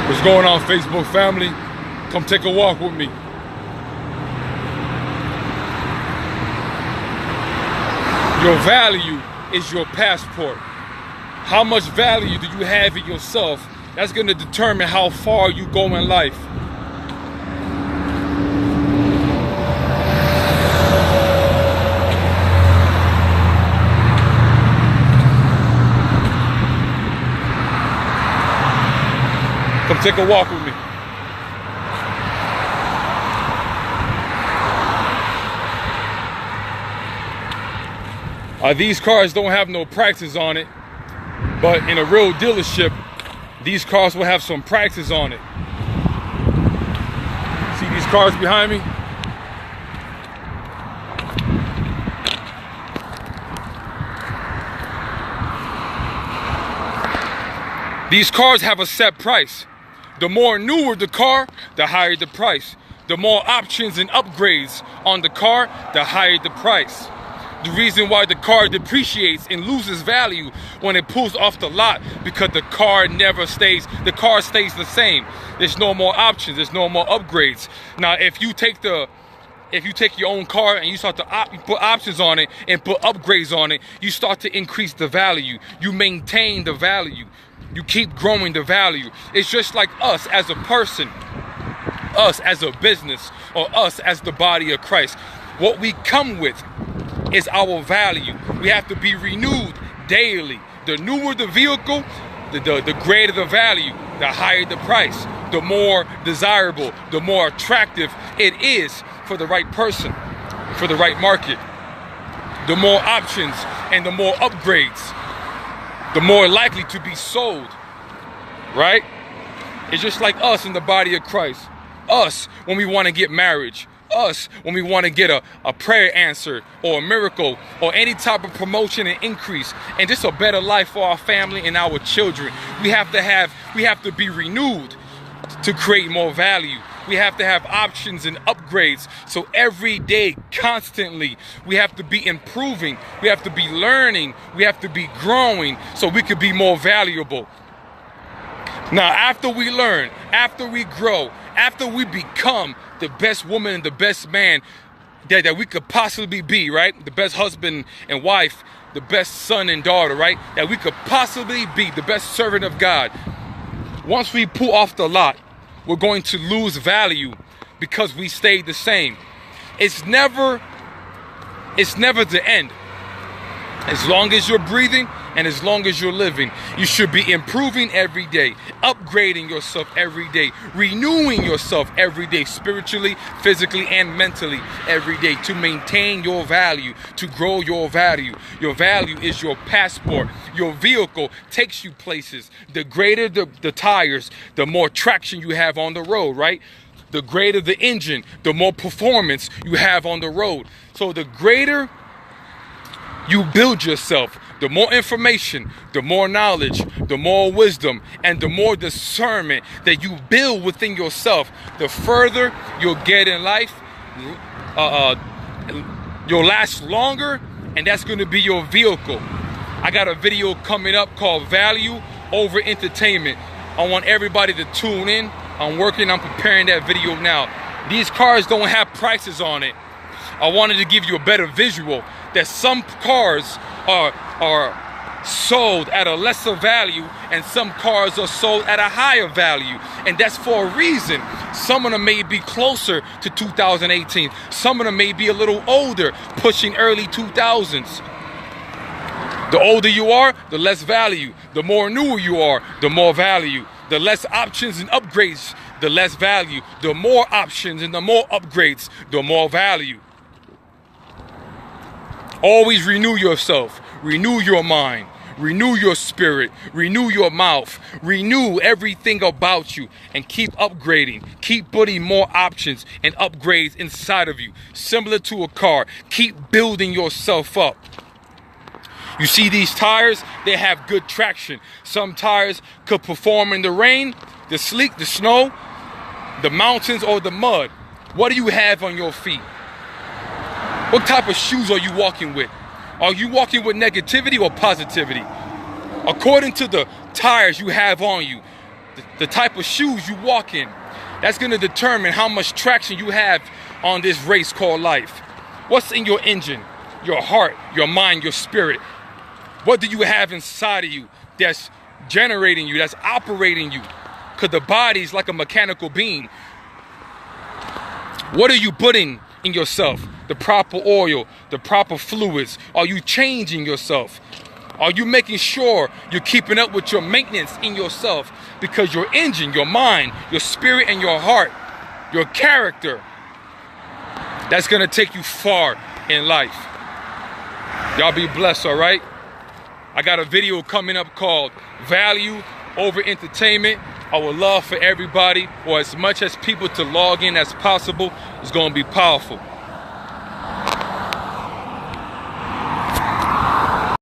What's going on, Facebook family? Come take a walk with me. Your value is your passport. How much value do you have in yourself? That's going to determine how far you go in life. Come take a walk with me. These cars don't have no practice on it, but in a real dealership, these cars will have some practice on it. See these cars behind me? These cars have a set price. The more newer the car, the higher the price. The more options and upgrades on the car, the higher the price. The reason why the car depreciates and loses value when it pulls off the lot, because the car stays the same. There's no more options, there's no more upgrades. Now, if you take your own car and you start to put options on it and put upgrades on it, you start to increase the value. You maintain the value. You keep growing the value. It's just like us as a person, us as a business, or us as the body of Christ. What we come with is our value. We have to be renewed daily. The newer the vehicle, the greater the value, the higher the price, the more desirable, the more attractive it is for the right person, for the right market. The more options and the more upgrades, the more likely to be sold, right? It's just like us in the body of Christ. Us when we want to get marriage. Us when we want to get a prayer answered or a miracle or any type of promotion and increase and just a better life for our family and our children. We have to be renewed to create more value. We have to have options and upgrades. So every day, constantly, we have to be improving. We have to be learning. We have to be growing so we could be more valuable. Now, after we learn, after we grow, after we become the best woman and the best man that we could possibly be, right? The best husband and wife, the best son and daughter, right? That we could possibly be, the best servant of God. Once we pull off the lot, we're going to lose value because we stayed the same. It's never the end. As long as you're breathing and as long as you're living, you should be improving every day, upgrading yourself every day, renewing yourself every day, spiritually, physically, and mentally every day to maintain your value, to grow your value. Your value is your passport. Your vehicle takes you places. The greater the tires, the more traction you have on the road, right? The greater the engine, the more performance you have on the road. So the greater you build yourself, the more information, the more knowledge, the more wisdom, and the more discernment that you build within yourself, the further you'll get in life. You'll last longer, and that's going to be your vehicle. I got a video coming up called Value Over Entertainment. I want everybody to tune in. I'm preparing that video now. These cars don't have prices on it. I wanted to give you a better visual that some cars are sold at a lesser value and some cars are sold at a higher value, and that's for a reason. Some of them may be closer to 2018, some of them may be a little older, pushing early 2000s. The older you are, the less value. The more newer you are, the more value. The less options and upgrades, the less value. The more options and the more upgrades, the more value. Always renew yourself, renew your mind, renew your spirit, renew your mouth, renew everything about you, and keep upgrading. Keep putting more options and upgrades inside of you. Similar to a car, keep building yourself up. You see these tires, they have good traction. Some tires could perform in the rain, the sleet, the snow, the mountains, or the mud. What do you have on your feet? What type of shoes are you walking with? Are you walking with negativity or positivity? According to the tires you have on you, the type of shoes you walk in. That's going to determine how much traction you have on this race called life. What's in your engine? Your heart, your mind, your spirit. What do you have inside of you that's generating you, that's operating you? Because the body's like a mechanical being. What are you putting in yourself? The proper oil, the proper fluids. Are you changing yourself? Are you making sure you're keeping up with your maintenance in yourself? Because your engine, your mind, your spirit, and your heart, your character, that's going to take you far in life. Y'all be blessed, all right? I got a video coming up called Value Over Entertainment. I would love for everybody, or as much as people, to log in as possible. It's going to be powerful.